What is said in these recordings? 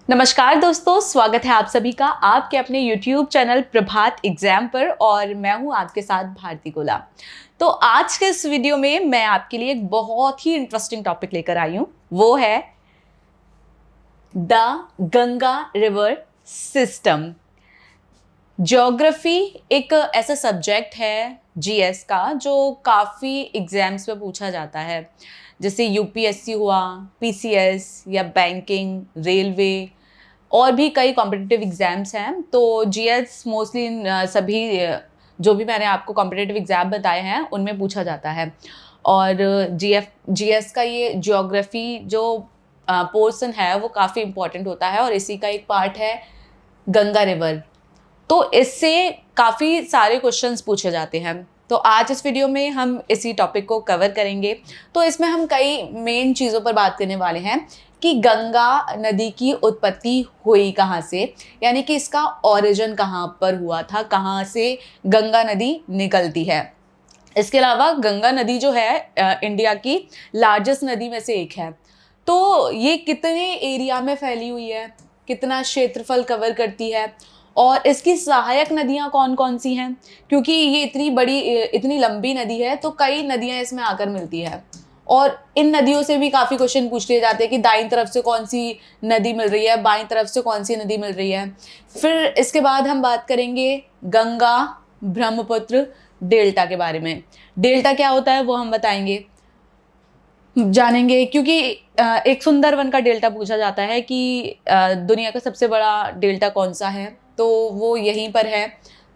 नमस्कार दोस्तों, स्वागत है आप सभी का आपके अपने YouTube चैनल प्रभात एग्जाम पर। और मैं हूं आपके साथ भारती गोला। तो आज के इस वीडियो में मैं आपके लिए एक बहुत ही इंटरेस्टिंग टॉपिक लेकर आई हूं, वो है the Ganga river system. Geography एक ऐसा सब्जेक्ट है जीएस का जो काफ़ी एग्जाम्स में पूछा जाता है, जैसे यूपीएससी हुआ, पीसीएस या बैंकिंग, रेलवे और भी कई कॉम्पिटिटिव एग्जाम्स हैं। तो जीएस मोस्टली इन सभी जो भी मैंने आपको कॉम्पिटिटिव एग्जाम बताए हैं उनमें पूछा जाता है। और जीएस का ये ज्योग्राफी जो पोर्शन है वो काफ़ी इम्पोर्टेंट होता है और इसी का एक पार्ट है गंगा रिवर। तो इससे काफ़ी सारे क्वेश्चंस पूछे जाते हैं। तो आज इस वीडियो में हम इसी टॉपिक को कवर करेंगे। तो इसमें हम कई मेन चीज़ों पर बात करने वाले हैं कि गंगा नदी की उत्पत्ति हुई कहाँ से, यानी कि इसका ओरिजिन कहाँ पर हुआ था, कहाँ से गंगा नदी निकलती है। इसके अलावा गंगा नदी जो है इंडिया की लार्जेस्ट नदी में से एक है। तो ये कितने एरिया में फैली हुई है, कितना क्षेत्रफल कवर करती है और इसकी सहायक नदियाँ कौन कौन सी हैं, क्योंकि ये इतनी बड़ी इतनी लंबी नदी है तो कई नदियाँ इसमें आकर मिलती है। और इन नदियों से भी काफ़ी क्वेश्चन पूछ लिए जाते हैं कि दाईं तरफ से कौन सी नदी मिल रही है, बाईं तरफ से कौन सी नदी मिल रही है। फिर इसके बाद हम बात करेंगे गंगा ब्रह्मपुत्र डेल्टा के बारे में। डेल्टा क्या होता है वो हम बताएंगे, जानेंगे, क्योंकि एक सुंदरवन का डेल्टा पूछा जाता है कि दुनिया का सबसे बड़ा डेल्टा कौन सा है, तो वो यहीं पर है।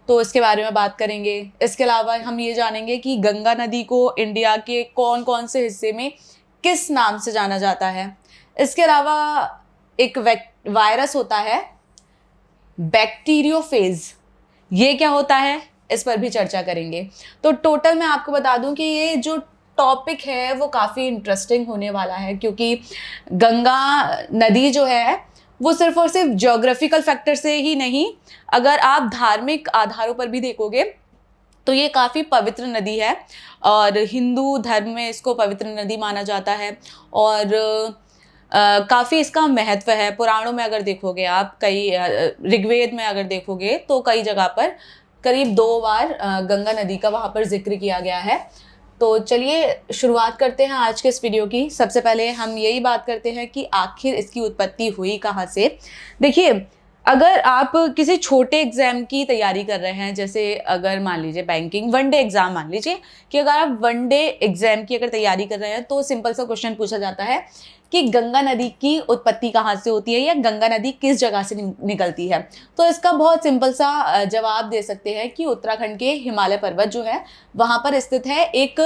तो इसके बारे में बात करेंगे। इसके अलावा हम ये जानेंगे कि गंगा नदी को इंडिया के कौन कौन से हिस्से में किस नाम से जाना जाता है। इसके अलावा एक वायरस होता है बैक्टीरियोफेज, ये क्या होता है इस पर भी चर्चा करेंगे। तो टोटल मैं आपको बता दूं कि ये जो टॉपिक है वो काफ़ी इंटरेस्टिंग होने वाला है, क्योंकि गंगा नदी जो है वो सिर्फ और सिर्फ ज्योग्राफिकल फैक्टर से ही नहीं, अगर आप धार्मिक आधारों पर भी देखोगे तो ये काफ़ी पवित्र नदी है और हिंदू धर्म में इसको पवित्र नदी माना जाता है। और काफ़ी इसका महत्व है। पुराणों में अगर देखोगे आप, कई ऋग्वेद में अगर देखोगे तो कई जगह पर करीब 2 बार गंगा नदी का वहाँ पर जिक्र किया गया है। तो चलिए शुरुआत करते हैं आज के इस वीडियो की। सबसे पहले हम यही बात करते हैं कि आखिर इसकी उत्पत्ति हुई कहाँ से। देखिए, अगर आप किसी छोटे एग्जाम की तैयारी कर रहे हैं, जैसे अगर मान लीजिए बैंकिंग वनडे एग्जाम, मान लीजिए कि अगर आप वनडे एग्जाम की अगर तैयारी कर रहे हैं तो सिंपल सा क्वेश्चन पूछा जाता है कि गंगा नदी की उत्पत्ति कहाँ से होती है या गंगा नदी किस जगह से निकलती है। तो इसका बहुत सिंपल सा जवाब दे सकते हैं कि उत्तराखंड के हिमालय पर्वत जो है वहाँ पर स्थित है एक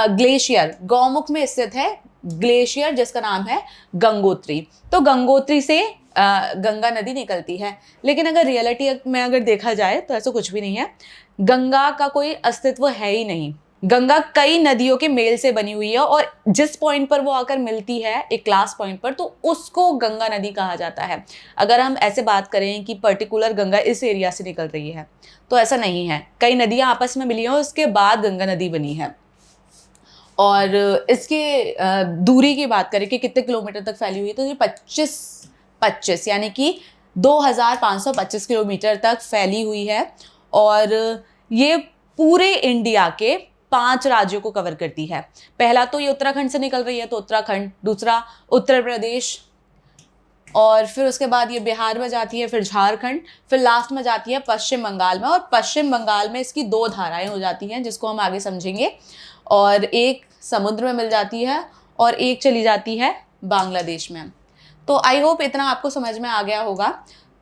ग्लेशियर, गौमुख में स्थित है ग्लेशियर जिसका नाम है गंगोत्री। तो गंगोत्री से गंगा नदी निकलती है। लेकिन अगर रियलिटी में अगर देखा जाए तो ऐसा कुछ भी नहीं है। गंगा का कोई अस्तित्व है ही नहीं। गंगा कई नदियों के मेल से बनी हुई है और जिस पॉइंट पर वो आकर मिलती है, एक लास्ट पॉइंट पर, तो उसको गंगा नदी कहा जाता है। अगर हम ऐसे बात करें कि पर्टिकुलर गंगा इस एरिया से निकल रही है तो ऐसा नहीं है। कई नदियां आपस में मिली हैं, उसके बाद गंगा नदी बनी है। और इसके दूरी की बात करें कि कितने किलोमीटर तक फैली हुई है, तो ये 25 यानी कि 2525 किलोमीटर तक फैली हुई है। और ये पूरे इंडिया के 5 राज्यों को कवर करती है। पहला तो ये उत्तराखंड से निकल रही है तो उत्तराखंड, दूसरा उत्तर प्रदेश, और फिर उसके बाद ये बिहार में जाती है, फिर झारखंड, फिर लास्ट में जाती है पश्चिम बंगाल में। और पश्चिम बंगाल में इसकी 2 धाराएं हो जाती हैं जिसको हम आगे समझेंगे, और एक समुद्र में मिल जाती है और एक चली जाती है बांग्लादेश में। तो आई होप इतना आपको समझ में आ गया होगा।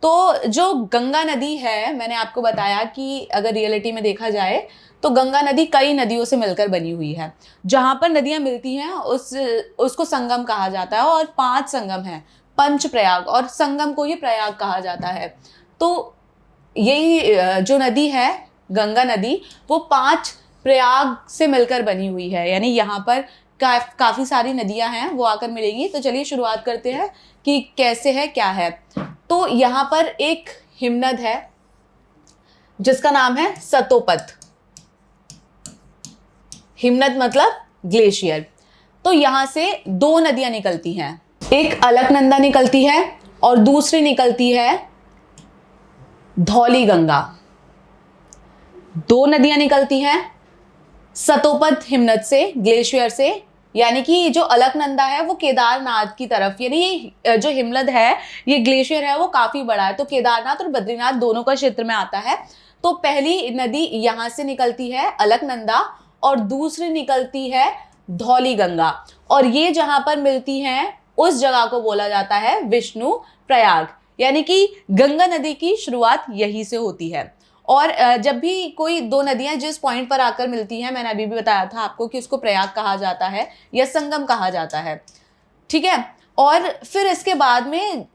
तो जो गंगा नदी है, मैंने आपको बताया कि अगर रियलिटी में देखा जाए तो गंगा नदी कई नदियों से मिलकर बनी हुई है। जहाँ पर नदियाँ मिलती हैं उसको संगम कहा जाता है, और 5 संगम हैं, पंच प्रयाग, और संगम को ही प्रयाग कहा जाता है। तो यही जो नदी है गंगा नदी, वो 5 प्रयाग से मिलकर बनी हुई है, यानी यहाँ पर काफ़ी सारी नदियाँ हैं वो आकर मिलेंगी। तो चलिए शुरुआत करते हैं कि कैसे है, क्या है। तो यहाँ पर एक हिमनद है जिसका नाम है सतोपत। हिमनद मतलब ग्लेशियर। तो यहाँ से 2 नदियाँ निकलती हैं, एक अलकनंदा निकलती है और दूसरी निकलती है धौली गंगा। दो नदियां निकलती हैं सतोपद हिमनद से, ग्लेशियर से, यानी कि जो अलकनंदा है वो केदारनाथ की तरफ, यानी ये जो हिमनद है, ये ग्लेशियर है वो काफी बड़ा है, तो केदारनाथ और बद्रीनाथ दोनों का क्षेत्र में आता है। तो पहली नदी यहां से निकलती है अलकनंदा और दूसरी निकलती है धौली गंगा, और ये जहां पर मिलती हैं उस जगह को बोला जाता है विष्णु प्रयाग, यानी कि गंगा नदी की शुरुआत यहीं से होती है। और जब भी कोई दो नदियां जिस पॉइंट पर आकर मिलती हैं, मैंने अभी भी बताया था आपको कि उसको प्रयाग कहा जाता है या संगम कहा जाता है, ठीक है। और फिर इसके बाद में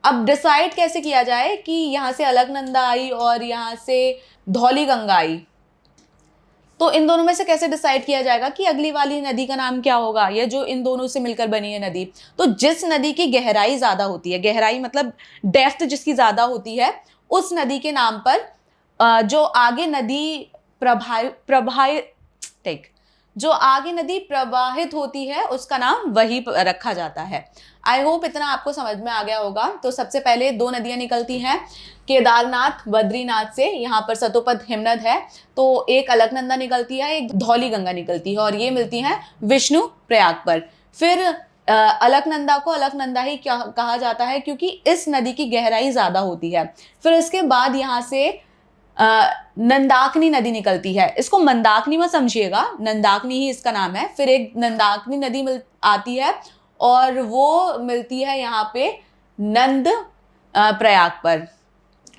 अब डिसाइड कैसे किया जाए कि यहाँ से अलकनंदा आई और यहाँ से धौली गंगा आई, तो इन दोनों में से कैसे डिसाइड किया जाएगा कि अगली वाली नदी का नाम क्या होगा, या जो इन दोनों से मिलकर बनी है नदी। तो जिस नदी की गहराई ज्यादा होती है, गहराई मतलब डेप्थ जिसकी ज्यादा होती है, उस नदी के नाम पर जो आगे नदी जो आगे नदी प्रवाहित होती है उसका नाम वही रखा जाता है। आई होप इतना आपको समझ में आ गया होगा। तो सबसे पहले दो नदियां निकलती हैं केदारनाथ बद्रीनाथ से, यहाँ पर सतोपद हिमनद है, तो एक अलकनंदा निकलती है, एक धौली गंगा निकलती है, और ये मिलती हैं विष्णु प्रयाग पर। फिर अलकनंदा को अलकनंदा ही कहा जाता है क्योंकि इस नदी की गहराई ज्यादा होती है। फिर इसके बाद यहाँ से नंदाकिनी नदी निकलती है, इसको मंदाकिनी मत समझिएगा, नंदाकिनी ही इसका नाम है। फिर एक नंदाकिनी नदी आती है और वो मिलती है यहाँ पे नंद प्रयाग पर,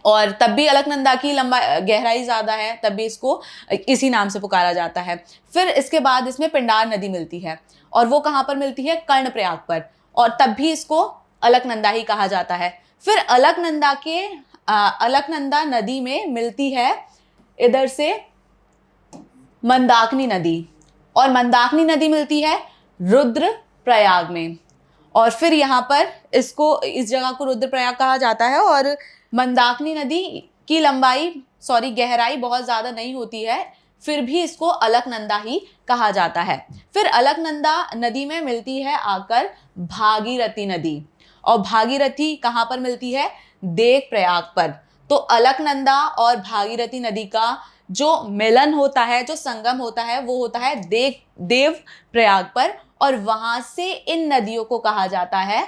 और तब भी अलकनंदा की गहराई ज्यादा है, तब भी इसको इसी नाम से पुकारा जाता है। फिर इसके बाद इसमें पिंडार नदी मिलती है, और वो कहाँ पर मिलती है, कर्ण प्रयाग पर, और तब भी इसको अलकनंदा ही कहा जाता है। फिर अलकनंदा नदी में मिलती है इधर से मंदाकिनी नदी, और मंदाकिनी नदी मिलती है रुद्र प्रयाग में, और फिर यहाँ पर इस जगह को रुद्र प्रयाग कहा जाता है। और मंदाकिनी नदी की गहराई बहुत ज़्यादा नहीं होती है, फिर भी इसको अलकनंदा ही कहा जाता है। फिर अलकनंदा नदी में मिलती है आकर भागीरथी नदी, और भागीरथी कहाँ पर मिलती है, देव प्रयाग पर। तो अलकनंदा और भागीरथी नदी का जो मिलन होता है, जो संगम होता है, वो होता है देव प्रयाग पर, और वहां से इन नदियों को कहा जाता है,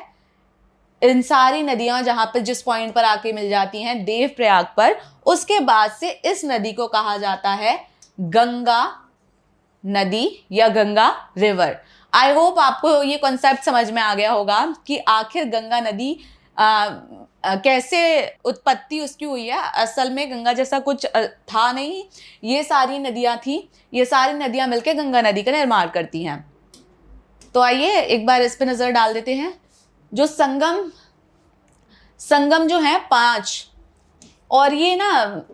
इन सारी नदियां जहां पर जिस पॉइंट पर आके मिल जाती हैं देव प्रयाग पर, उसके बाद से इस नदी को कहा जाता है गंगा नदी या गंगा रिवर। आई होप आपको ये कॉन्सेप्ट समझ में आ गया होगा कि आखिर गंगा नदी कैसे उत्पत्ति उसकी हुई है। असल में गंगा जैसा कुछ था नहीं, ये सारी नदियां थी, ये सारी नदियां मिलकर गंगा नदी का निर्माण करती हैं। तो आइए एक बार इस पे नजर डाल देते हैं। जो संगम जो है 5, और ये ना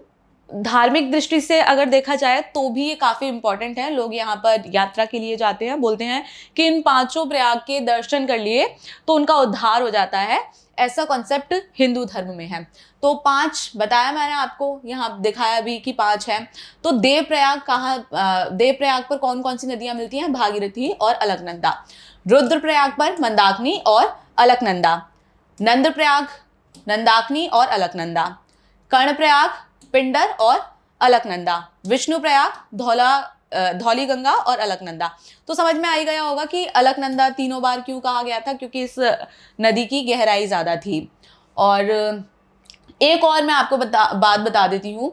धार्मिक दृष्टि से अगर देखा जाए तो भी ये काफ़ी इंपॉर्टेंट है। लोग यहाँ पर यात्रा के लिए जाते हैं, बोलते हैं कि इन 5 प्रयाग के दर्शन कर लिए तो उनका उद्धार हो जाता है, ऐसा कॉन्सेप्ट हिंदू धर्म में है। तो 5 बताया मैंने आपको, यहाँ दिखाया भी कि 5 है। तो देवप्रयाग पर कौन कौन सी नदियाँ मिलती हैं, भागीरथी और अलकनंदा। रुद्रप्रयाग पर मंदाकिनी और अलकनंदा। नंदप्रयाग नंदाकिनी और अलकनंदा। कर्णप्रयाग पिंडर और अलकनंदा। विष्णु प्रयाग धौली गंगा और अलकनंदा। तो समझ में आ ही गया होगा कि अलकनंदा 3 बार क्यों कहा गया था, क्योंकि इस नदी की गहराई ज्यादा थी। और एक और मैं आपको बात बता देती हूँ।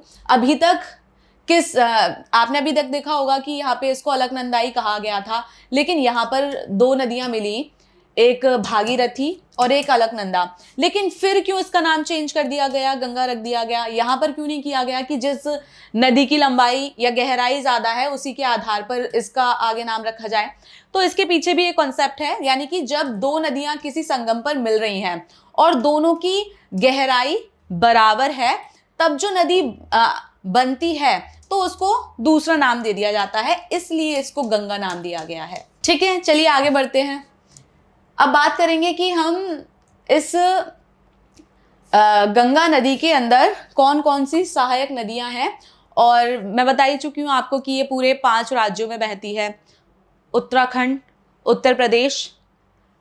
आपने अभी तक देखा होगा कि यहाँ पे इसको अलकनंदा ही कहा गया था, लेकिन यहाँ पर 2 नदियां मिली, एक भागीरथी और एक अलकनंदा। लेकिन फिर क्यों इसका नाम चेंज कर दिया गया, गंगा रख दिया गया? यहाँ पर क्यों नहीं किया गया कि जिस नदी की लंबाई या गहराई ज्यादा है उसी के आधार पर इसका आगे नाम रखा जाए? तो इसके पीछे भी एक कॉन्सेप्ट है, यानी कि जब 2 नदियां किसी संगम पर मिल रही हैं और दोनों की गहराई बराबर है, तब जो नदी बनती है तो उसको दूसरा नाम दे दिया जाता है, इसलिए इसको गंगा नाम दिया गया है। ठीक है, चलिए आगे बढ़ते हैं। अब बात करेंगे कि हम इस गंगा नदी के अंदर कौन कौन सी सहायक नदियां हैं। और मैं बता ही चुकी हूँ आपको कि ये पूरे 5 राज्यों में बहती है, उत्तराखंड, उत्तर प्रदेश,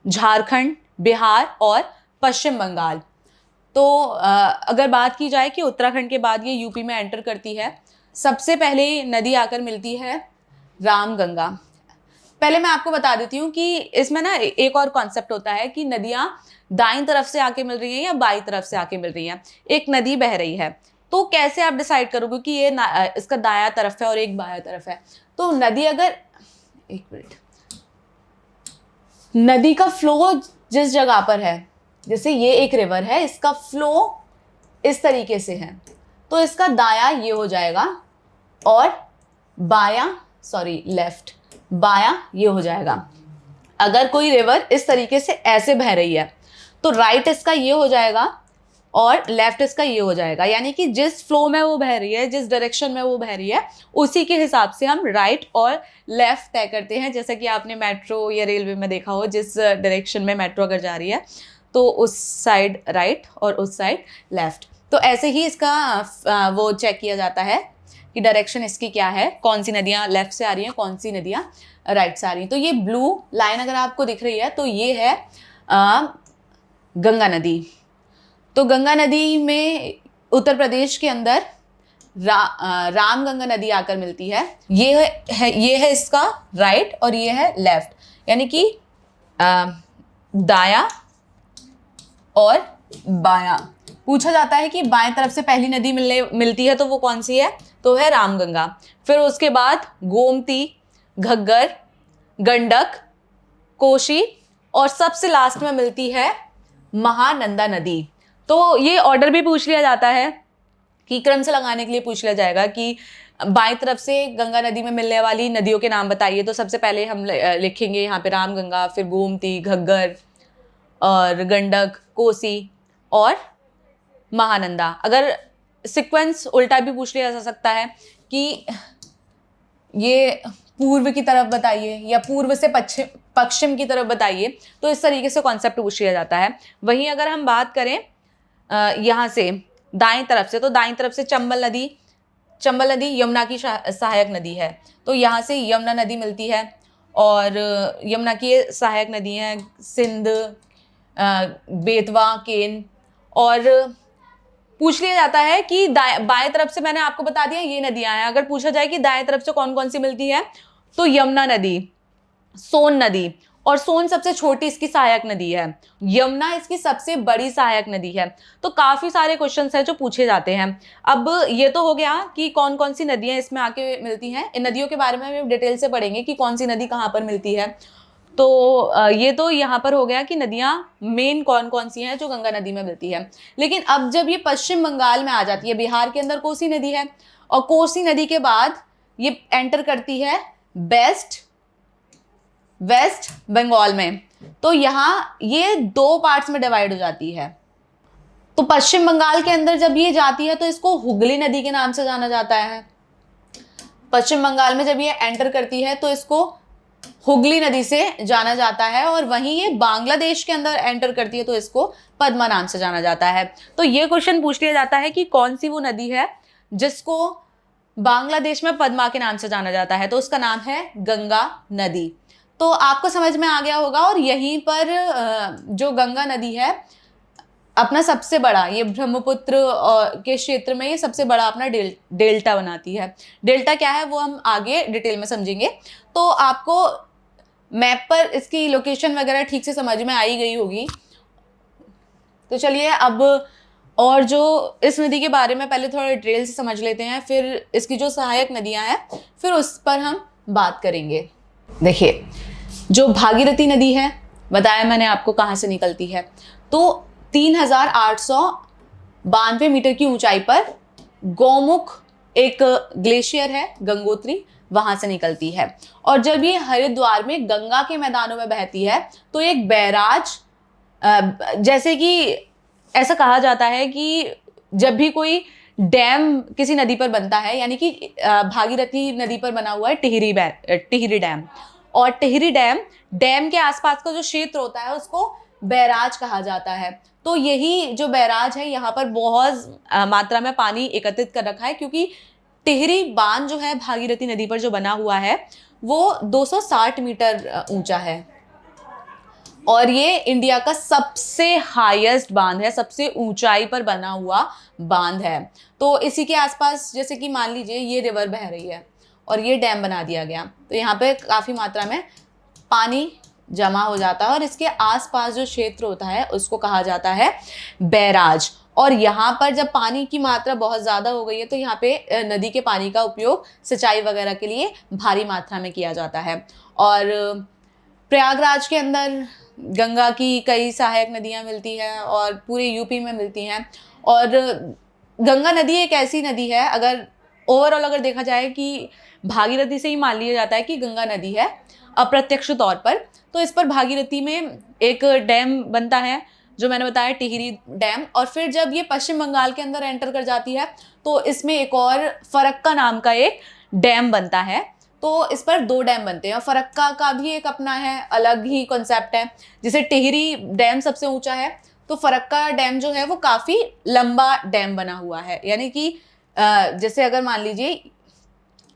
झारखंड, बिहार और पश्चिम बंगाल। तो अगर बात की जाए कि उत्तराखंड के बाद ये यूपी में एंटर करती है, सबसे पहले नदी आकर मिलती है रामगंगा। पहले मैं आपको बता देती हूँ कि इसमें ना एक और कॉन्सेप्ट होता है कि नदियाँ दाईं तरफ से आके मिल रही हैं या बाईं तरफ से आके मिल रही हैं। एक नदी बह रही है तो कैसे आप डिसाइड करोगे कि ये इसका दायां तरफ है और एक बायां तरफ है? तो नदी अगर, एक मिनट, नदी का फ्लो जिस जगह पर है, जैसे ये एक रिवर है, इसका फ्लो इस तरीके से है, तो इसका दाया ये हो जाएगा और बायां, सॉरी लेफ्ट, बायां ये हो जाएगा। अगर कोई रिवर इस तरीके से ऐसे बह रही है तो राइट इसका ये हो जाएगा और लेफ्ट इसका ये हो जाएगा। यानी कि जिस फ्लो में वो बह रही है, जिस डायरेक्शन में वो बह रही है, उसी के हिसाब से हम राइट और लेफ्ट तय करते हैं। जैसे कि आपने मेट्रो या रेलवे में देखा हो, जिस डायरेक्शन में मेट्रो अगर जा रही है तो उस साइड राइट और उस साइड लेफ्ट। तो ऐसे ही इसका वो चेक किया जाता है कि डायरेक्शन इसकी क्या है, कौन सी नदियाँ लेफ्ट से आ रही हैं, कौन सी नदियाँ राइट से आ रही हैं। तो ये ब्लू लाइन अगर आपको दिख रही है तो ये है गंगा नदी। तो गंगा नदी में उत्तर प्रदेश के अंदर रामगंगा नदी आकर मिलती है। ये है इसका राइट और ये है लेफ्ट, यानी कि दाया और बायां। पूछा जाता है कि बाएं तरफ से पहली नदी मिलती है तो वो कौन सी है? तो है रामगंगा। फिर उसके बाद गोमती, घग्गर, गंडक, कोशी और सबसे लास्ट में मिलती है महानंदा नदी। तो ये ऑर्डर भी पूछ लिया जाता है कि क्रम से लगाने के लिए पूछ लिया जाएगा कि बाएं तरफ से गंगा नदी में मिलने वाली नदियों के नाम बताइए। तो सबसे पहले हम लिखेंगे यहाँ पे रामगंगा, फिर गोमती, घग्गर और गंडक, कोसी और महानंदा। अगर सीक्वेंस उल्टा भी पूछ लिया जा सकता है कि ये पूर्व की तरफ बताइए या पूर्व से पश्चिम की तरफ बताइए, तो इस तरीके से कॉन्सेप्ट पूछ लिया जाता है। वहीं अगर हम बात करें यहाँ से दाएं तरफ से, तो दाएं तरफ से चंबल नदी यमुना की सहायक नदी है। तो यहाँ से यमुना नदी मिलती है और यमुना की सहायक नदी हैं सिंध, बेतवा, केन। और पूछ लिया जाता है कि बाएं तरफ से, मैंने आपको बता दिया ये नदियां हैं। अगर पूछा जाए कि दाएं तरफ से कौन कौन सी मिलती है, तो यमुना नदी, सोन नदी, और सोन सबसे छोटी इसकी सहायक नदी है, यमुना इसकी सबसे बड़ी सहायक नदी है। तो काफी सारे क्वेश्चंस हैं जो पूछे जाते हैं। अब ये तो हो गया कि कौन कौन सी नदियां इसमें आके मिलती हैं। इन नदियों के बारे में हम डिटेल से पढ़ेंगे कि कौन सी नदी कहाँ पर मिलती है। तो ये तो यहाँ पर हो गया कि नदियाँ मेन कौन कौन सी हैं जो गंगा नदी में मिलती है। लेकिन अब जब ये पश्चिम बंगाल में आ जाती है, बिहार के अंदर कोसी नदी है, और कोसी नदी के बाद ये एंटर करती है वेस्ट बंगाल में। तो यहाँ ये दो पार्ट्स में डिवाइड हो जाती है। तो पश्चिम बंगाल के अंदर जब ये जाती है तो इसको हुगली नदी के नाम से जाना जाता है। पश्चिम बंगाल में जब ये एंटर करती है तो इसको हुगली नदी से जाना जाता है, और वहीं ये बांग्लादेश के अंदर एंटर करती है तो इसको पद्मा नाम से जाना जाता है। तो ये क्वेश्चन पूछ लिया जाता है कि कौन सी वो नदी है जिसको बांग्लादेश में पद्मा के नाम से जाना जाता है, तो उसका नाम है गंगा नदी। तो आपको समझ में आ गया होगा। और यहीं पर जो गंगा नदी है अपना सबसे बड़ा, ये ब्रह्मपुत्र के क्षेत्र में ये सबसे बड़ा अपना डेल्टा बनाती है। डेल्टा क्या है वो हम आगे डिटेल में समझेंगे। तो आपको मैप पर इसकी लोकेशन वगैरह ठीक से समझ में आई गई होगी। तो चलिए अब और जो इस नदी के बारे में पहले थोड़ा डिटेल से समझ लेते हैं, फिर इसकी जो सहायक नदियां हैं फिर उस पर हम बात करेंगे। देखिए, जो भागीरथी नदी है, बताया मैंने आपको कहाँ से निकलती है। तो 3892 मीटर की ऊंचाई पर गौमुख एक ग्लेशियर है, गंगोत्री, वहां से निकलती है। और जब ये हरिद्वार में गंगा के मैदानों में बहती है तो एक बैराज, जैसे कि ऐसा कहा जाता है कि जब भी कोई डैम किसी नदी पर बनता है, यानी कि भागीरथी नदी पर बना हुआ है टिहरी डैम, और टिहरी डैम के आसपास का जो क्षेत्र होता है उसको बैराज कहा जाता है। तो यही जो बैराज है यहाँ पर बहुत मात्रा में पानी एकत्रित कर रखा है, क्योंकि टिहरी बांध जो है भागीरथी नदी पर जो बना हुआ है वो 260 मीटर ऊंचा है। और ये इंडिया का सबसे हाईएस्ट बांध है, सबसे ऊंचाई पर बना हुआ बांध है। तो इसी के आसपास जैसे कि मान लीजिए ये रिवर बह रही है और ये डैम बना दिया गया, तो यहाँ पे काफ़ी मात्रा में पानी जमा हो जाता है और इसके आसपास जो क्षेत्र होता है उसको कहा जाता है बैराज। और यहाँ पर जब पानी की मात्रा बहुत ज़्यादा हो गई है तो यहाँ पे नदी के पानी का उपयोग सिंचाई वगैरह के लिए भारी मात्रा में किया जाता है। और प्रयागराज के अंदर गंगा की कई सहायक नदियाँ मिलती हैं और पूरे यूपी में मिलती हैं। और गंगा नदी एक ऐसी नदी है, अगर ओवरऑल अगर देखा जाए कि भागीरथी से ही मान लिया जाता है कि गंगा नदी है अप्रत्यक्ष तौर पर, तो इस पर भागीरथी में एक डैम बनता है जो मैंने बताया, टिहरी डैम। और फिर जब ये पश्चिम बंगाल के अंदर एंटर कर जाती है तो इसमें एक और फरक्का नाम का एक डैम बनता है। तो इस पर 2 डैम बनते हैं और फरक्का का भी एक अपना है, अलग ही कॉन्सेप्ट है। जैसे टिहरी डैम सबसे ऊंचा है तो फरक्का डैम जो है वो काफ़ी लंबा डैम बना हुआ है, यानी कि जैसे अगर मान लीजिए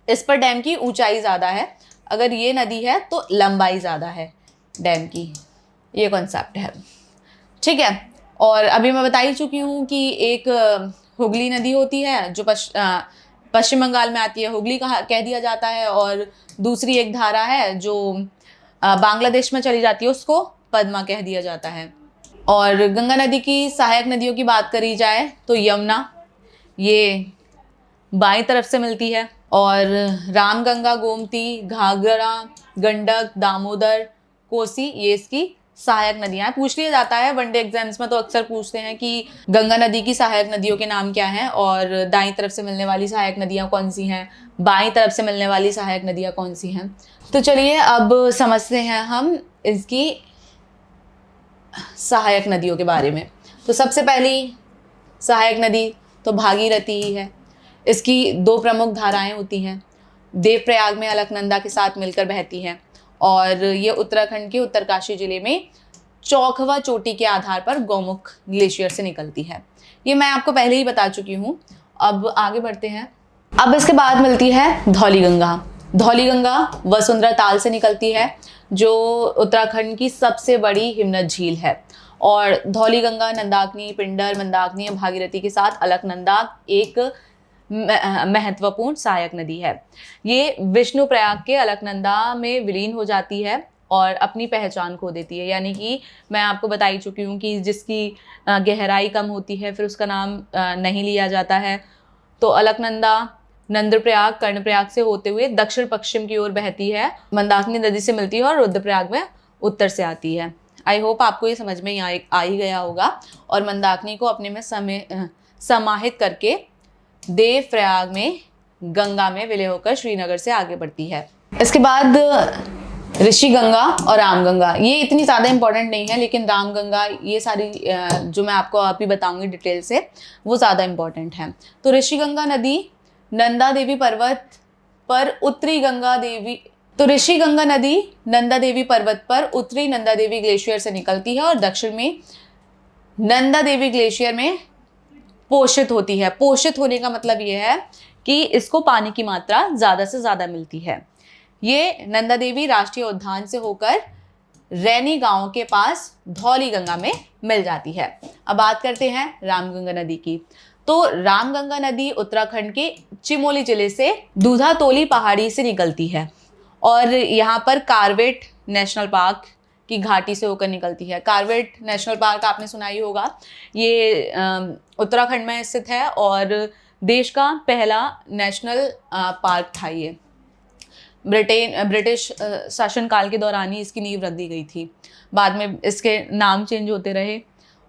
इस पर डैम की ऊंचाई ज़्यादा है, अगर ये नदी है तो लंबाई ज़्यादा है डैम की, ये कॉन्सेप्ट है, ठीक है। और अभी मैं बता ही चुकी हूँ कि एक हुगली नदी होती है जो पश्चिम बंगाल में आती है, हुगली कह दिया जाता है। और दूसरी एक धारा है जो बांग्लादेश में चली जाती है, उसको पद्मा कह दिया जाता है। और गंगा नदी की सहायक नदियों की बात करी जाए तो यमुना, ये बाईं तरफ से मिलती है। और रामगंगा, गोमती, घाघरा, गंडक, दामोदर, कोसी, ये इसकी सहायक नदियां हैं। पूछ लिया जाता है वनडे एग्जाम्स में, तो अक्सर पूछते हैं कि गंगा नदी की सहायक नदियों के नाम क्या हैं और दाईं तरफ से मिलने वाली सहायक नदियां कौन सी हैं, बाईं तरफ से मिलने वाली सहायक नदियां कौन सी हैं। तो चलिए अब समझते हैं हम इसकी सहायक नदियों के बारे में। तो सबसे पहली सहायक नदी तो भागीरथी ही है। इसकी 2 प्रमुख धाराएं होती हैं, देवप्रयाग में अलकनंदा के साथ मिलकर बहती हैं और ये उत्तराखंड के उत्तरकाशी जिले में चौखवा चोटी के आधार पर गौमुख ग्लेशियर से निकलती है। ये मैं आपको पहले ही बता चुकी हूँ। अब आगे बढ़ते हैं। अब इसके बाद मिलती है धौली गंगा। धौली गंगा वसुंधरा ताल से निकलती है जो उत्तराखंड की सबसे बड़ी हिमनद झील है। और धौली गंगा नंदाकिनी, पिंडर, मंदाकिनी, भागीरथी के साथ अलकनंदा एक महत्वपूर्ण सहायक नदी है। ये विष्णु प्रयाग के अलकनंदा में विलीन हो जाती है और अपनी पहचान खो देती है, यानी कि मैं आपको बता ही चुकी हूँ कि जिसकी गहराई कम होती है फिर उसका नाम नहीं लिया जाता है। तो अलकनंदा नंद्रप्रयाग, कर्णप्रयाग से होते हुए दक्षिण पश्चिम की ओर बहती है, मंदाकिनी नदी से मिलती है और रुद्रप्रयाग में उत्तर से आती है। आई होप आपको ये समझ में आ ही गया होगा। और मंदाकिनी को अपने में समाहित करके देवप्रयाग में गंगा में विलय होकर श्रीनगर से आगे बढ़ती है। इसके बाद ऋषि गंगा और रामगंगा, ये इतनी ज़्यादा इंपॉर्टेंट नहीं है, लेकिन रामगंगा ये सारी जो मैं आपको अभी बताऊंगी डिटेल से वो ज़्यादा इंपॉर्टेंट है। तो ऋषि गंगा नदी नंदा देवी पर्वत पर उत्तरी गंगा देवी तो ऋषि गंगा नदी नंदा देवी पर्वत पर उत्तरी नंदा देवी ग्लेशियर से निकलती है और दक्षिण में नंदा देवी ग्लेशियर में पोषित होती है। पोषित होने का मतलब ये है कि इसको पानी की मात्रा ज़्यादा से ज़्यादा मिलती है। ये नंदा देवी राष्ट्रीय उद्यान से होकर रैनी गांव के पास धौली गंगा में मिल जाती है। अब बात करते हैं रामगंगा नदी की। तो रामगंगा नदी उत्तराखंड के चिमोली जिले से दूधातोली पहाड़ी से निकलती है और यहाँ पर कार्बेट नेशनल पार्क की घाटी से होकर निकलती है। कार्बेट नेशनल पार्क आपने सुना ही होगा, ये उत्तराखंड में स्थित है और देश का पहला नेशनल पार्क था। ये ब्रिटिश शासनकाल के दौरान ही इसकी नींव रख दी गई थी। बाद में इसके नाम चेंज होते रहे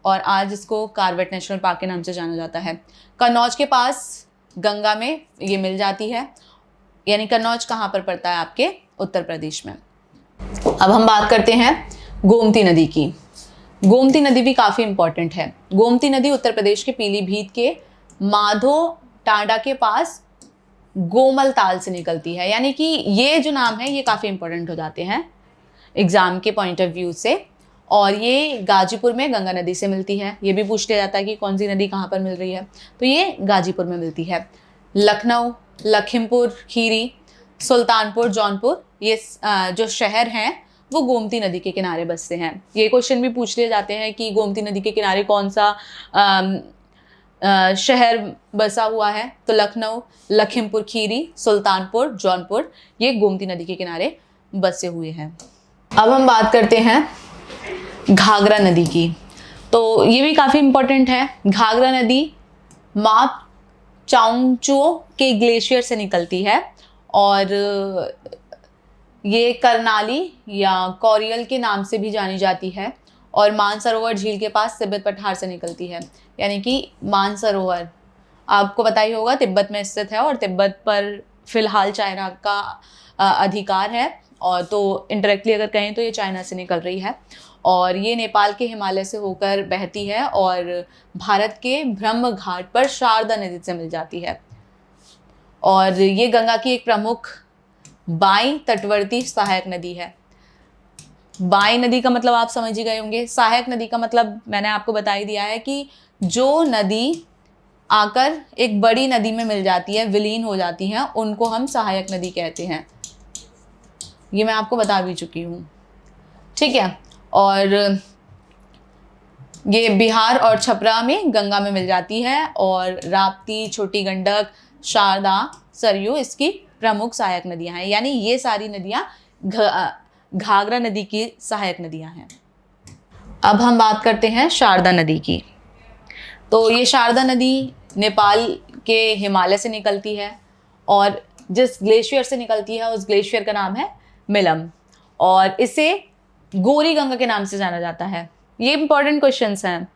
और आज इसको कार्बेट नेशनल पार्क के नाम से जाना जाता है। कन्नौज के पास गंगा में ये मिल जाती है, यानी कन्नौज कहाँ पर पड़ता है? आपके उत्तर प्रदेश में। अब हम बात करते हैं गोमती नदी की। गोमती नदी भी काफ़ी इम्पॉर्टेंट है। गोमती नदी उत्तर प्रदेश के पीलीभीत के माधो टांडा के पास गोमल ताल से निकलती है, यानी कि ये जो नाम है ये काफ़ी इम्पोर्टेंट हो जाते हैं एग्ज़ाम के पॉइंट ऑफ व्यू से। और ये गाजीपुर में गंगा नदी से मिलती है। ये भी पूछ लिया जाता है कि कौन सी नदी कहाँ पर मिल रही है, तो ये गाजीपुर में मिलती है। लखनऊ, लखीमपुर खीरी, सुल्तानपुर, जौनपुर, ये जो शहर हैं वो गोमती नदी के किनारे बसते हैं। ये क्वेश्चन भी पूछ लिए जाते हैं कि गोमती नदी के किनारे कौन सा शहर बसा हुआ है, तो लखनऊ, लखीमपुर खीरी, सुल्तानपुर, जौनपुर, ये गोमती नदी के किनारे बसे हुए हैं। अब हम बात करते हैं घाघरा नदी की, तो ये भी काफ़ी इम्पोर्टेंट है। घाघरा नदी माप चांगचुओ के ग्लेशियर से निकलती है और ये करनाली या कोरियल के नाम से भी जानी जाती है और मानसरोवर झील के पास तिब्बत पठार से निकलती है। यानी कि मानसरोवर आपको पता ही होगा तिब्बत में स्थित है और तिब्बत पर फिलहाल चाइना का अधिकार है, और तो इंडायरेक्टली अगर कहें तो ये चाइना से निकल रही है और ये नेपाल के हिमालय से होकर बहती है और भारत के ब्रह्म घाट पर शारदा नदी से मिल जाती है। और ये गंगा की एक प्रमुख बाईं तटवर्ती सहायक नदी है। बाईं नदी का मतलब आप समझ ही गए होंगे। सहायक नदी का मतलब मैंने आपको बता ही दिया है कि जो नदी आकर एक बड़ी नदी में मिल जाती है, विलीन हो जाती हैं, उनको हम सहायक नदी कहते हैं। ये मैं आपको बता भी चुकी हूँ, ठीक है। और ये बिहार और छपरा में गंगा में मिल जाती है और राप्ती, छोटी गंडक, शारदा, सरयू इसकी प्रमुख सहायक नदियां हैं। यानी ये सारी नदियां घाघरा नदी की सहायक नदियां हैं। अब हम बात करते हैं शारदा नदी की। तो ये शारदा नदी नेपाल के हिमालय से निकलती है और जिस ग्लेशियर से निकलती है उस ग्लेशियर का नाम है मिलम और इसे गोरी गंगा के नाम से जाना जाता है। ये इंपॉर्टेंट क्वेश्चंस हैं।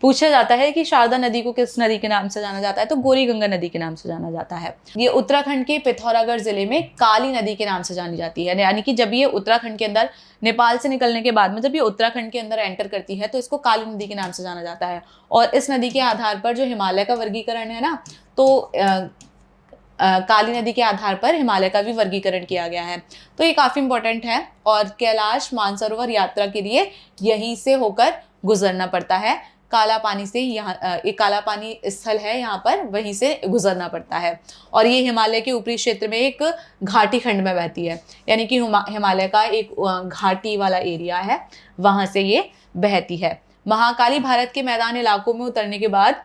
पूछा जाता है कि शारदा नदी को किस नदी के नाम से जाना जाता है, तो गोरी गंगा नदी के नाम से जाना जाता है। ये उत्तराखंड के पिथौरागढ़ जिले में काली नदी के नाम से जानी जाती है। यानी कि जब ये उत्तराखंड के अंदर, नेपाल से निकलने के बाद में जब ये उत्तराखंड के अंदर एंटर करती है तो इसको काली नदी के नाम से जाना जाता है। और इस नदी के आधार पर जो हिमालय का वर्गीकरण है ना, तो काली नदी के आधार पर हिमालय का भी वर्गीकरण किया गया है। तो ये काफ़ी इंपॉर्टेंट है और कैलाश मानसरोवर यात्रा के लिए यहीं से होकर गुजरना पड़ता है। काला पानी से यहाँ एक काला पानी स्थल है यहाँ पर, वहीं से गुजरना पड़ता है और ये हिमालय के ऊपरी क्षेत्र में एक घाटी खंड में बहती है। यानी कि हिमालय का एक घाटी वाला एरिया है, वहाँ से ये बहती है। महाकाली भारत के मैदान इलाकों में उतरने के बाद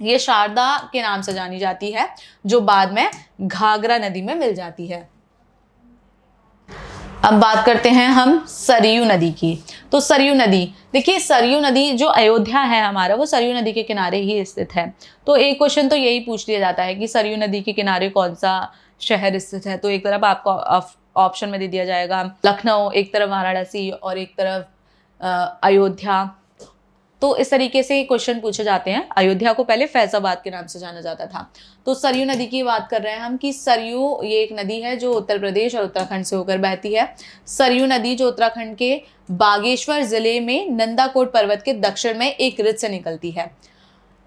ये शारदा के नाम से जानी जाती है, जो बाद में घाघरा नदी में मिल जाती है। अब बात करते हैं हम सरयू नदी की। तो सरयू नदी, देखिए सरयू नदी जो अयोध्या है हमारा, वो सरयू नदी के किनारे ही स्थित है। तो एक क्वेश्चन तो यही पूछ लिया जाता है कि सरयू नदी के किनारे कौन सा शहर स्थित है। तो एक तरफ आपको ऑप्शन में दे दिया जाएगा लखनऊ, एक तरफ वाराणसी और एक तरफ अयोध्या। तो इस तरीके से क्वेश्चन पूछे जाते हैं। अयोध्या को पहले फैजाबाद के नाम से जाना जाता था। तो सरयू नदी की बात कर रहे हैं हम कि सरयू ये एक नदी है जो उत्तर प्रदेश और उत्तराखंड से होकर बहती है। सरयू नदी जो उत्तराखंड के बागेश्वर जिले में नंदाकोट पर्वत के दक्षिण में एक रित से निकलती है।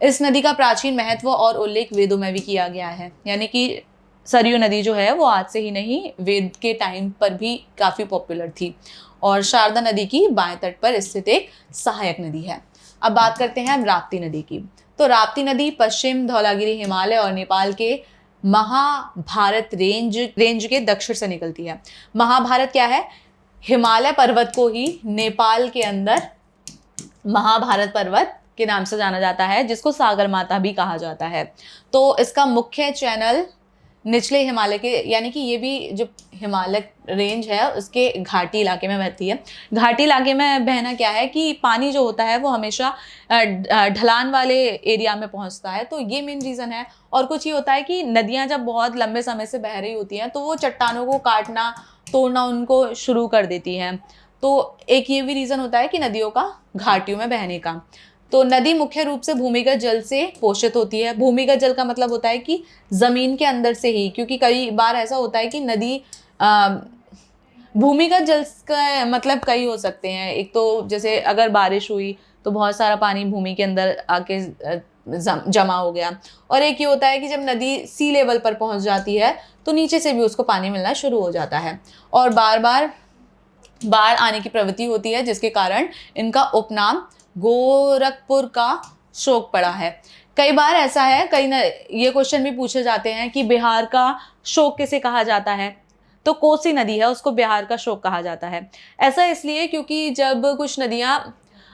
इस नदी का प्राचीन महत्व और उल्लेख वेदों में भी किया गया है। यानी कि सरयू नदी जो है वो आज से ही नहीं, वेद के टाइम पर भी काफ़ी पॉपुलर थी और शारदा नदी की बाएं तट पर स्थित एक सहायक नदी है। अब बात करते हैं राप्ती नदी की। तो राप्ती नदी पश्चिम धौलागिरी हिमालय और नेपाल के महाभारत रेंज के दक्षिण से निकलती है। महाभारत क्या है? हिमालय पर्वत को ही नेपाल के अंदर महाभारत पर्वत के नाम से जाना जाता है, जिसको सागर माता भी कहा जाता है। तो इसका मुख्य चैनल निचले हिमालय के, यानी कि ये भी जो हिमालय रेंज है उसके घाटी इलाके में बहती है। घाटी इलाके में बहना क्या है कि पानी जो होता है वो हमेशा ढलान वाले एरिया में पहुंचता है, तो ये मेन रीज़न है। और कुछ ये होता है कि नदियां जब बहुत लंबे समय से बह रही होती हैं तो वो चट्टानों को काटना, तोड़ना उनको शुरू कर देती हैं। तो एक ये भी रीज़न होता है कि नदियों का घाटियों में बहने का। तो नदी मुख्य रूप से भूमिगत जल से पोषित होती है। भूमिगत जल का मतलब होता है कि ज़मीन के अंदर से ही, क्योंकि कई बार ऐसा होता है कि नदी भूमिगत जल का मतलब कई हो सकते हैं। एक तो जैसे अगर बारिश हुई तो बहुत सारा पानी भूमि के अंदर आके जमा हो गया, और एक ये होता है कि जब नदी सी लेवल पर पहुंच जाती है तो नीचे से भी उसको पानी मिलना शुरू हो जाता है और बार बार बाढ़ आने की प्रवृत्ति होती है, जिसके कारण इनका उपनाम गोरखपुर का शोक पड़ा है। कई बार ऐसा है, ये क्वेश्चन भी पूछे जाते हैं कि बिहार का शोक किसे कहा जाता है। तो कोसी नदी है उसको बिहार का शोक कहा जाता है। ऐसा इसलिए क्योंकि जब कुछ नदियां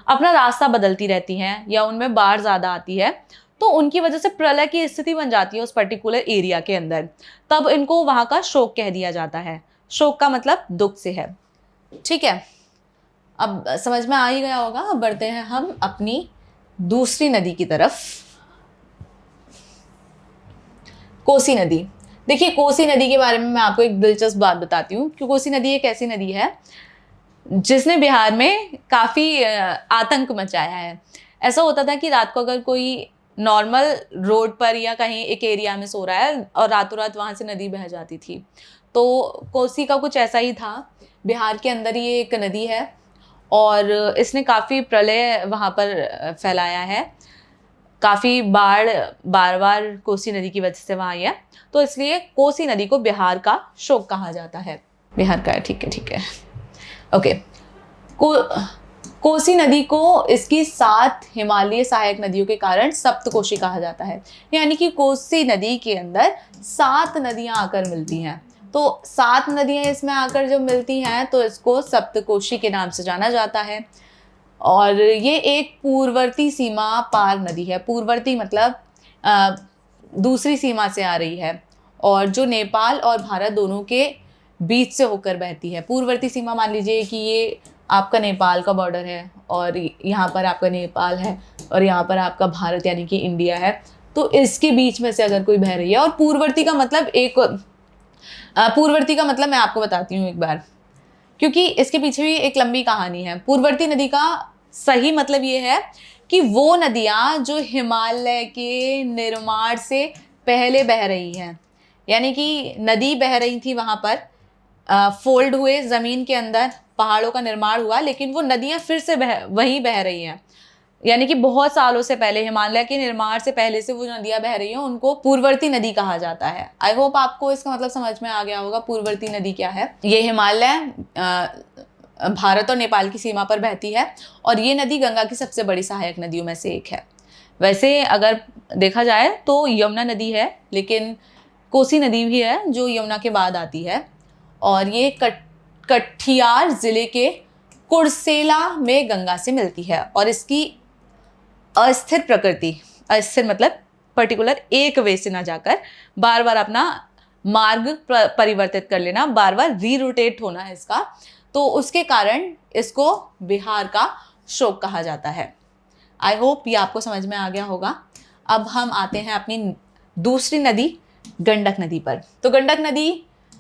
अपना रास्ता बदलती रहती हैं या उनमें बाढ़ ज़्यादा आती है तो उनकी वजह से प्रलय की स्थिति बन जाती है उस पर्टिकुलर एरिया के अंदर, तब इनको वहाँ का शोक कह दिया जाता है। शोक का मतलब दुख से है। ठीक है, अब समझ में आ ही गया होगा। अब बढ़ते हैं हम अपनी दूसरी नदी की तरफ, कोसी नदी। देखिए कोसी नदी के बारे में मैं आपको एक दिलचस्प बात बताती हूँ कि कोसी नदी एक ऐसी नदी है जिसने बिहार में काफ़ी आतंक मचाया है। ऐसा होता था कि रात को अगर कोई नॉर्मल रोड पर या कहीं एक एरिया में सो रहा है और रातों रात वहाँ से नदी बह जाती थी, तो कोसी का कुछ ऐसा ही था। बिहार के अंदर ये एक नदी है और इसने काफ़ी प्रलय वहाँ पर फैलाया है। काफ़ी बाढ़ बार बार कोसी नदी की वजह से वहाँ आई है, तो इसलिए कोसी नदी को बिहार का शोक कहा जाता है। बिहार का है, ठीक है ठीक है, ओके। कोसी नदी को इसकी 7 हिमालयी सहायक नदियों के कारण सप्तकोशी कहा जाता है। यानी कि कोसी नदी के अंदर 7 नदियां आकर मिलती हैं, तो 7 नदियां इसमें आकर जब मिलती हैं तो इसको सप्तकोशी के नाम से जाना जाता है। और ये एक पूर्ववर्ती सीमा पार नदी है। पूर्ववर्ती मतलब दूसरी सीमा से आ रही है और जो नेपाल और भारत दोनों के बीच से होकर बहती है। पूर्ववर्ती सीमा मान लीजिए कि ये आपका नेपाल का बॉर्डर है और यहाँ पर आपका नेपाल है और यहाँ पर आपका भारत यानी कि इंडिया है, तो इसके बीच में से अगर कोई बह रही है। और पूर्ववर्ती का मतलब पूर्ववर्ती का मतलब मैं आपको बताती हूँ एक बार, क्योंकि इसके पीछे भी एक लंबी कहानी है। पूर्ववर्ती नदी का सही मतलब ये है कि वो नदियाँ जो हिमालय के निर्माण से पहले बह रही हैं, यानी कि नदी बह रही थी वहाँ पर, फोल्ड हुए ज़मीन के अंदर, पहाड़ों का निर्माण हुआ, लेकिन वो नदियाँ फिर से वहीं बह रही हैं। यानी कि बहुत सालों से पहले, हिमालय के निर्माण से पहले से वो नदियाँ बह रही हैं, उनको पूर्ववर्ती नदी कहा जाता है। आई होप आपको इसका मतलब समझ में आ गया होगा पूर्ववर्ती नदी क्या है। ये हिमालय भारत और नेपाल की सीमा पर बहती है और ये नदी गंगा की सबसे बड़ी सहायक नदियों में से एक है। वैसे अगर देखा जाए तो यमुना नदी है, लेकिन कोसी नदी भी है जो यमुना के बाद आती है और ये कटिहार जिले के कुर्सेला में गंगा से मिलती है। और इसकी अस्थिर प्रकृति, अस्थिर मतलब पर्टिकुलर एक वे से ना जाकर बार बार अपना मार्ग परिवर्तित कर लेना, बार बार रीरोटेट होना है इसका, तो उसके कारण इसको बिहार का शोक कहा जाता है। आई होप ये आपको समझ में आ गया होगा। अब हम आते हैं अपनी दूसरी नदी गंडक नदी पर। तो गंडक नदी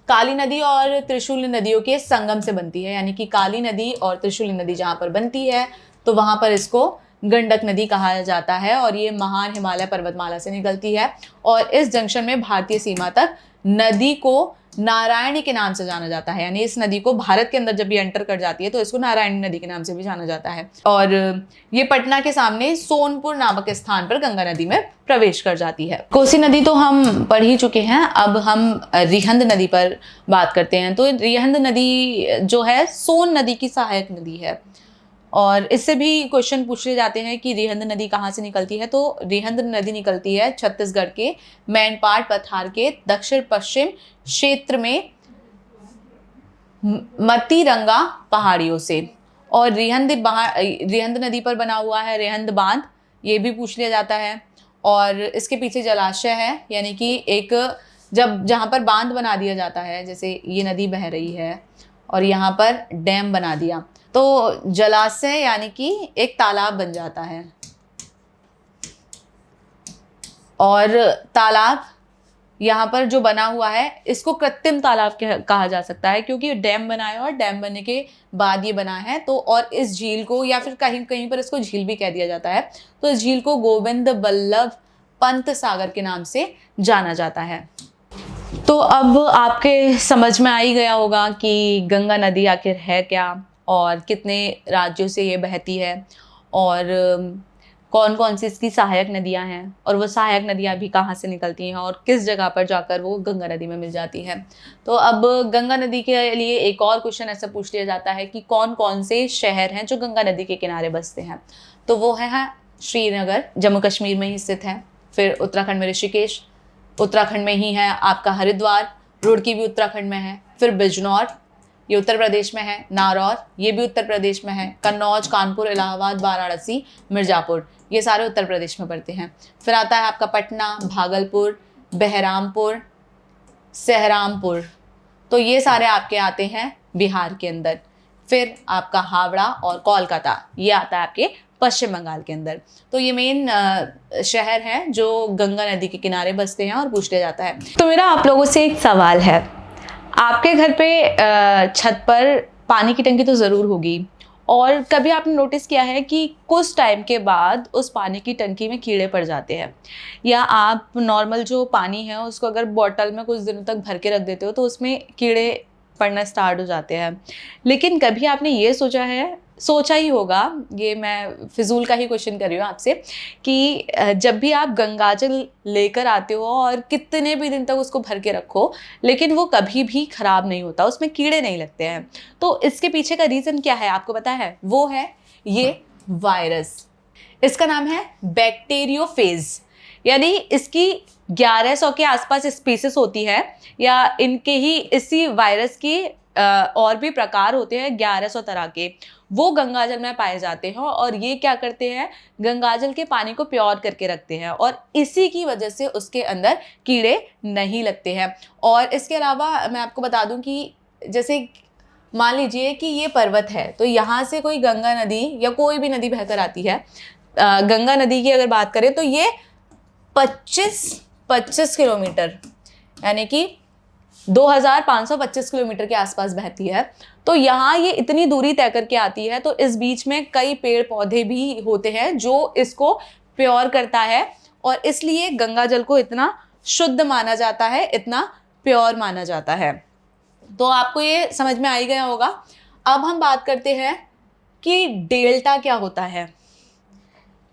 काली नदी और त्रिशूली नदियों के संगम से बनती है, यानी कि काली नदी और त्रिशूली नदी जहाँ पर बनती है तो वहाँ पर इसको गंडक नदी कहा जाता है। और ये महान हिमालय पर्वतमाला से निकलती है और इस जंक्शन में भारतीय सीमा तक नदी को नारायणी के नाम से जाना जाता है। यानी इस नदी को भारत के अंदर जब ये एंटर कर जाती है तो इसको नारायणी नदी के नाम से भी जाना जाता है। और ये पटना के सामने सोनपुर नामक स्थान पर गंगा नदी में प्रवेश कर जाती है। कोसी नदी तो हम पढ़ ही चुके हैं, अब हम रिहंद नदी पर बात करते हैं। तो रिहंद नदी जो है सोन नदी की सहायक नदी है और इससे भी क्वेश्चन पूछ ले जाते हैं कि रिहंद नदी कहाँ से निकलती है। तो रिहंद नदी निकलती है छत्तीसगढ़ के मैनपाट पठार के दक्षिण पश्चिम क्षेत्र में मतीरंगा पहाड़ियों से। और रिहंद नदी पर बना हुआ है रिहंद बांध, ये भी पूछ लिया जाता है। और इसके पीछे जलाशय है, यानी कि एक जहाँ पर बांध बना दिया जाता है, जैसे ये नदी बह रही है और यहाँ पर डैम बना दिया तो जलाशय यानी कि एक तालाब बन जाता है। और तालाब यहाँ पर जो बना हुआ है इसको कृत्रिम तालाब कहा जा सकता है, क्योंकि डैम बना है और डैम बनने के बाद ये बना है। तो और इस झील को, या फिर कहीं कहीं पर इसको झील भी कह दिया जाता है, तो इस झील को गोविंद बल्लभ पंत सागर के नाम से जाना जाता है। तो अब आपके समझ में आ ही गया होगा कि गंगा नदी आखिर है क्या और कितने राज्यों से ये बहती है और कौन कौन सी इसकी सहायक नदियां हैं और वो सहायक नदियां भी कहाँ से निकलती हैं और किस जगह पर जाकर वो गंगा नदी में मिल जाती है। तो अब गंगा नदी के लिए एक और क्वेश्चन ऐसा पूछ लिया जाता है कि कौन कौन से शहर हैं जो गंगा नदी के किनारे बसते हैं। तो वो है श्रीनगर, जम्मू कश्मीर में ही स्थित है। फिर उत्तराखंड में ऋषिकेश, उत्तराखंड में ही है आपका हरिद्वार, रुड़की भी उत्तराखंड में है, फिर बिजनौर ये उत्तर प्रदेश में है, नारौर ये भी उत्तर प्रदेश में है, कन्नौज, कानपुर, इलाहाबाद, वाराणसी, मिर्ज़ापुर ये सारे उत्तर प्रदेश में पड़ते हैं। फिर आता है आपका पटना, भागलपुर, बहरामपुर, सहरामपुर, तो ये सारे आपके आते हैं बिहार के अंदर। फिर आपका हावड़ा और कोलकाता ये आता है आपके पश्चिम बंगाल के अंदर। तो ये मेन शहर हैं जो गंगा नदी के किनारे बसते हैं और पूछ लिया जाता है। तो मेरा आप लोगों से एक सवाल है, आपके घर पे छत पर पानी की टंकी तो ज़रूर होगी, और कभी आपने नोटिस किया है कि कुछ टाइम के बाद उस पानी की टंकी में कीड़े पड़ जाते हैं, या आप नॉर्मल जो पानी है उसको अगर बॉटल में कुछ दिनों तक भर के रख देते हो तो उसमें कीड़े पड़ना स्टार्ट हो जाते हैं। लेकिन कभी आपने ये सोचा ही होगा, ये मैं फिजूल का ही क्वेश्चन कर रही हूँ आपसे, कि जब भी आप गंगाजल लेकर आते हो और कितने भी दिन तक उसको भर के रखो लेकिन वो कभी भी ख़राब नहीं होता, उसमें कीड़े नहीं लगते हैं, तो इसके पीछे का रीज़न क्या है आपको पता है? वो है ये वायरस। इसका नाम है बैक्टीरियोफेज, यानी इसकी 1100 के आसपास स्पीसीज होती है, या इनके ही इसी वायरस की और भी प्रकार होते हैं 1100 तरह के, वो गंगाजल में पाए जाते हैं। और ये क्या करते हैं, गंगाजल के पानी को प्योर करके रखते हैं, और इसी की वजह से उसके अंदर कीड़े नहीं लगते हैं। और इसके अलावा मैं आपको बता दूं कि जैसे मान लीजिए कि ये पर्वत है, तो यहाँ से कोई गंगा नदी या कोई भी नदी बहकर आती है, गंगा नदी की अगर बात करें तो ये 25 किलोमीटर यानी कि 2525 किलोमीटर के आसपास बहती है। तो यहाँ ये इतनी दूरी तय करके आती है, तो इस बीच में कई पेड़ पौधे भी होते हैं जो इसको प्योर करता है, और इसलिए गंगा जल को इतना शुद्ध माना जाता है, इतना प्योर माना जाता है। तो आपको ये समझ में आ ही गया होगा। अब हम बात करते हैं कि डेल्टा क्या होता है,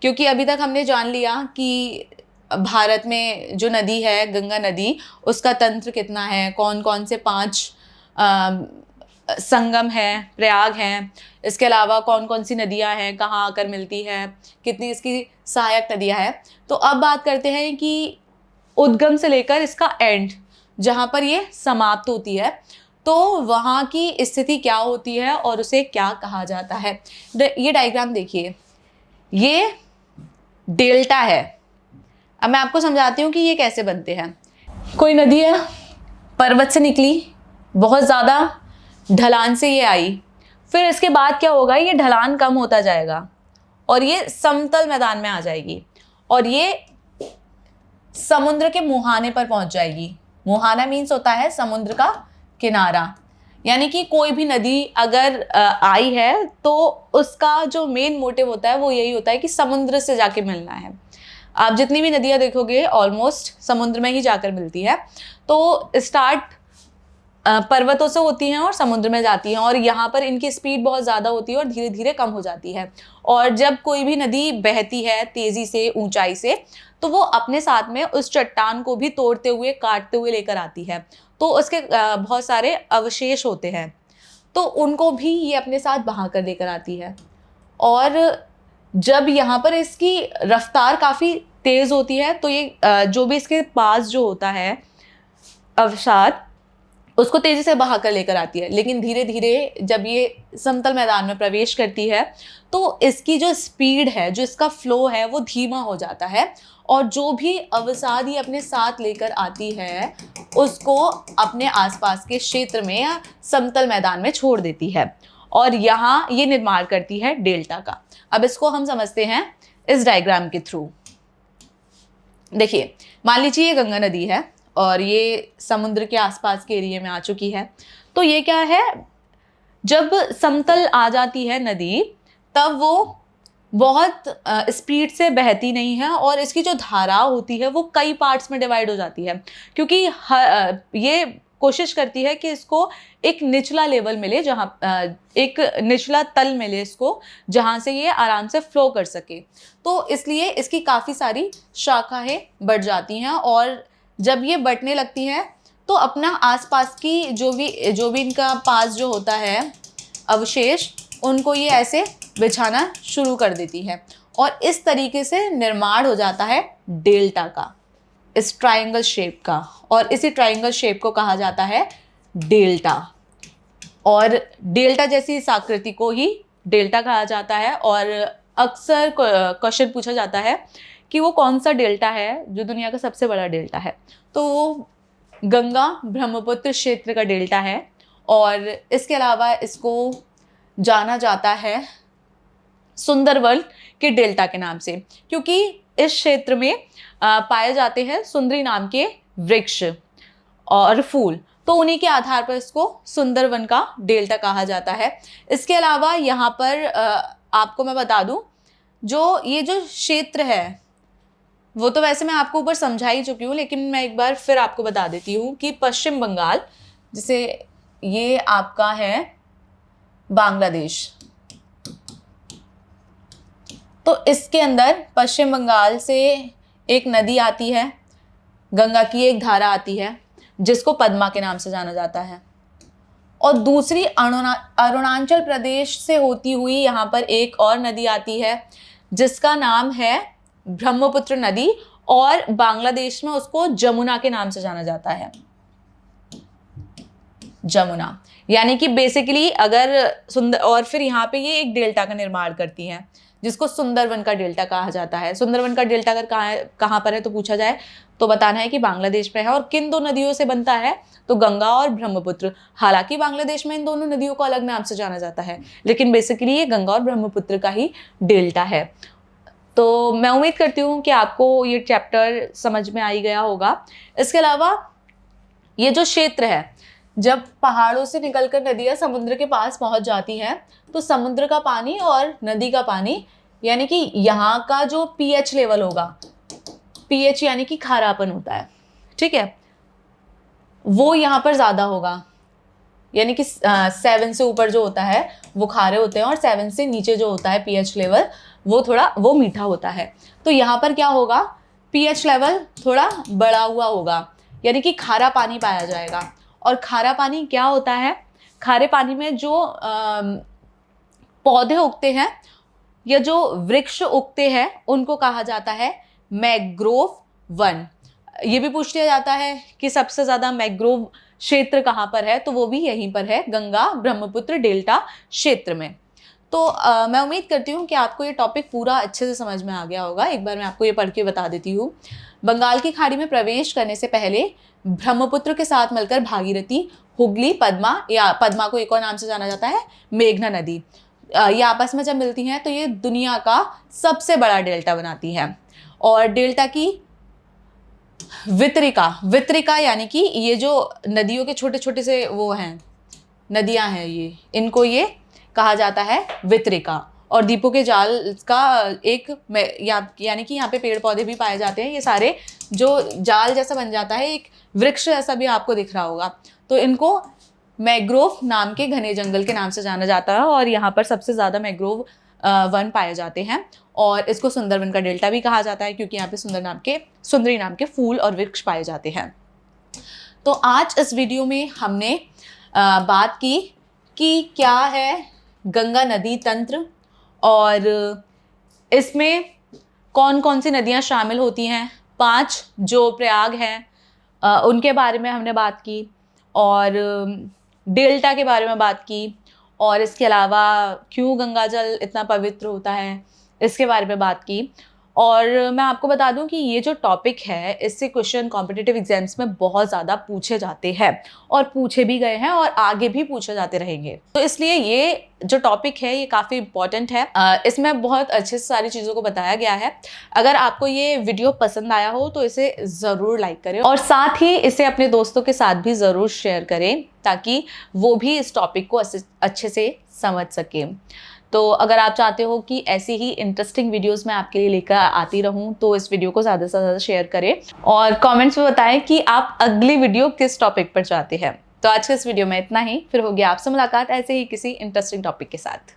क्योंकि अभी तक हमने जान लिया कि भारत में जो नदी है गंगा नदी, उसका तंत्र कितना है, कौन कौन से 5 संगम हैं, प्रयाग हैं, इसके अलावा कौन कौन सी नदियां हैं, कहाँ आकर मिलती है, कितनी इसकी सहायक नदियां हैं। तो अब बात करते हैं कि उद्गम से लेकर इसका एंड जहाँ पर ये समाप्त होती है, तो वहाँ की स्थिति क्या होती है और उसे क्या कहा जाता है। ये डायग्राम देखिए, ये डेल्टा है। अब मैं आपको समझाती हूँ कि ये कैसे बनते हैं। कोई नदी है, पर्वत से निकली, बहुत ज़्यादा ढलान से ये आई, फिर इसके बाद क्या होगा, ये ढलान कम होता जाएगा और ये समतल मैदान में आ जाएगी, और ये समुद्र के मुहाने पर पहुंच जाएगी। मुहाना मीन्स होता है समुद्र का किनारा, यानी कि कोई भी नदी अगर आई है तो उसका जो मेन मोटिव होता है वो यही होता है कि समुद्र से जाके मिलना है। आप जितनी भी नदियाँ देखोगे ऑलमोस्ट समुद्र में ही जाकर मिलती है। तो स्टार्ट पर्वतों से होती हैं और समुद्र में जाती हैं, और यहाँ पर इनकी स्पीड बहुत ज़्यादा होती है और धीरे धीरे कम हो जाती है। और जब कोई भी नदी बहती है तेज़ी से, ऊंचाई से, तो वो अपने साथ में उस चट्टान को भी तोड़ते हुए, काटते हुए लेकर आती है। तो उसके बहुत सारे अवशेष होते हैं, तो उनको भी ये अपने साथ बहा कर लेकर आती है। और जब यहाँ पर इसकी रफ्तार काफ़ी तेज़ होती है, तो ये जो भी इसके पास जो होता है अवसाद, उसको तेज़ी से बहा कर लेकर आती है। लेकिन धीरे धीरे जब ये समतल मैदान में प्रवेश करती है तो इसकी जो स्पीड है, जो इसका फ्लो है, वो धीमा हो जाता है, और जो भी अवसाद ये अपने साथ लेकर आती है उसको अपने आसपास के क्षेत्र में या समतल मैदान में छोड़ देती है, और यहाँ ये निर्माण करती है डेल्टा का। अब इसको हम समझते हैं इस डायग्राम के थ्रू। देखिए, मान लीजिए ये गंगा नदी है और ये समुद्र के आसपास के एरिया में आ चुकी है। तो ये क्या है, जब समतल आ जाती है नदी तब वो बहुत स्पीड से बहती नहीं है, और इसकी जो धारा होती है वो कई पार्ट्स में डिवाइड हो जाती है, क्योंकि ये कोशिश करती है कि इसको एक निचला लेवल मिले, जहाँ एक निचला तल मिले इसको, जहाँ से ये आराम से फ्लो कर सके। तो इसलिए इसकी काफ़ी सारी शाखाएं बढ़ जाती हैं, और जब ये बढ़ने लगती हैं तो अपना आसपास की जो भी इनका पास जो होता है अवशेष, उनको ये ऐसे बिछाना शुरू कर देती है, और इस तरीके से निर्माण हो जाता है डेल्टा का। इस ट्रायंगल शेप का, और इसी ट्रायंगल शेप को कहा जाता है डेल्टा। और डेल्टा जैसी इस आकृति को ही डेल्टा कहा जाता है। और अक्सर क्वेश्चन पूछा जाता है कि वो कौन सा डेल्टा है जो दुनिया का सबसे बड़ा डेल्टा है, तो वो गंगा ब्रह्मपुत्र क्षेत्र का डेल्टा है। और इसके अलावा इसको जाना जाता है सुंदरवन के डेल्टा के नाम से, क्योंकि इस क्षेत्र में पाए जाते हैं सुंदरी नाम के वृक्ष और फूल, तो उन्हीं के आधार पर इसको सुंदरवन का डेल्टा कहा जाता है। इसके अलावा यहाँ पर आपको मैं बता दूं, ये जो क्षेत्र है वो तो वैसे मैं आपको ऊपर समझा ही चुकी हूँ, लेकिन मैं एक बार फिर आपको बता देती हूँ कि पश्चिम बंगाल, जिसे ये आपका है बांग्लादेश, तो इसके अंदर पश्चिम बंगाल से एक नदी आती है, गंगा की एक धारा आती है जिसको पद्मा के नाम से जाना जाता है। और दूसरी अरुणाचल प्रदेश से होती हुई यहाँ पर एक और नदी आती है जिसका नाम है ब्रह्मपुत्र नदी, और बांग्लादेश में उसको जमुना के नाम से जाना जाता है। जमुना यानी कि बेसिकली अगर और फिर यहाँ पे ये एक डेल्टा का निर्माण करती हैं जिसको सुंदरवन का डेल्टा कहा जाता है। सुंदरवन का डेल्टा अगर कहाँ पर है तो पूछा जाए तो बताना है कि बांग्लादेश में है। और किन दो नदियों से बनता है, तो गंगा और ब्रह्मपुत्र। हालांकि बांग्लादेश में इन दोनों नदियों को अलग नाम से जाना जाता है, लेकिन बेसिकली ये गंगा और ब्रह्मपुत्र का ही डेल्टा है। तो मैं उम्मीद करती हूँ कि आपको ये चैप्टर समझ में आ ही गया होगा। इसके अलावा ये जो क्षेत्र है, जब पहाड़ों से निकलकर नदियाँ समुद्र के पास पहुँच जाती हैं तो समुद्र का पानी और नदी का पानी, यानी कि यहाँ का जो pH लेवल होगा, pH यानी कि खारापन होता है, ठीक है, वो यहाँ पर ज़्यादा होगा। यानी कि 7 से ऊपर जो होता है वो खारे होते हैं, और 7 से नीचे जो होता है pH लेवल वो मीठा होता है। तो यहाँ पर क्या होगा, pH लेवल थोड़ा बढ़ा हुआ होगा, यानी कि खारा पानी पाया जाएगा। और खारा पानी क्या होता है, खारे पानी में जो पौधे उगते हैं या जो वृक्ष उगते हैं उनको कहा जाता है मैंग्रोव वन। ये भी पूछ लिया जाता है कि सबसे ज़्यादा मैंग्रोव क्षेत्र कहाँ पर है, तो वो भी यहीं पर है, गंगा ब्रह्मपुत्र डेल्टा क्षेत्र में। तो मैं उम्मीद करती हूँ कि आपको ये टॉपिक पूरा अच्छे से समझ में आ गया होगा। एक बार मैं आपको ये पढ़ के बता देती हूँ। बंगाल की खाड़ी में प्रवेश करने से पहले ब्रह्मपुत्र के साथ मिलकर भागीरथी, हुगली, पद्मा, या पद्मा को एक और नाम से जाना जाता है मेघना नदी, ये आपस में जब मिलती हैं तो ये दुनिया का सबसे बड़ा डेल्टा बनाती है। और डेल्टा की वितरिका यानी कि ये जो नदियों के छोटे छोटे से वो हैं, नदियां हैं, इनको ये कहा जाता है वितरिका। और दीपों के जाल का एक यानी कि यहाँ पे पेड़ पौधे भी पाए जाते हैं, ये सारे जो जाल जैसा बन जाता है, एक वृक्ष जैसा भी आपको दिख रहा होगा, तो इनको मैंग्रोव नाम के घने जंगल के नाम से जाना जाता है। और यहाँ पर सबसे ज़्यादा मैंग्रोव वन पाए जाते हैं, और इसको सुंदरवन का डेल्टा भी कहा जाता है क्योंकि यहाँ पे सुंदरी नाम के फूल और वृक्ष पाए जाते हैं। तो आज इस वीडियो में हमने बात की कि क्या है गंगा नदी तंत्र, और इसमें कौन कौन सी नदियाँ शामिल होती हैं। 5 जो प्रयाग हैं उनके बारे में हमने बात की, और डेल्टा के बारे में बात की, और इसके अलावा क्यों गंगा जल इतना पवित्र होता है इसके बारे में बात की। और मैं आपको बता दूं कि ये जो टॉपिक है इससे क्वेश्चन कॉम्पिटिटिव एग्जाम्स में बहुत ज़्यादा पूछे जाते हैं, और पूछे भी गए हैं और आगे भी पूछे जाते रहेंगे। तो इसलिए ये जो टॉपिक है ये काफ़ी इंपॉर्टेंट है। इसमें बहुत अच्छे से सारी चीज़ों को बताया गया है। अगर आपको ये वीडियो पसंद आया हो तो इसे ज़रूर लाइक करें, और साथ ही इसे अपने दोस्तों के साथ भी ज़रूर शेयर करें ताकि वो भी इस टॉपिक को अच्छे से समझ सकें। तो अगर आप चाहते हो कि ऐसी ही इंटरेस्टिंग वीडियोस मैं आपके लिए लेकर आती रहूं तो इस वीडियो को ज़्यादा से ज़्यादा शेयर करें, और कमेंट्स में बताएं कि आप अगली वीडियो किस टॉपिक पर चाहते हैं। तो आज के इस वीडियो में इतना ही, फिर होगी आपसे मुलाकात ऐसे ही किसी इंटरेस्टिंग टॉपिक के साथ।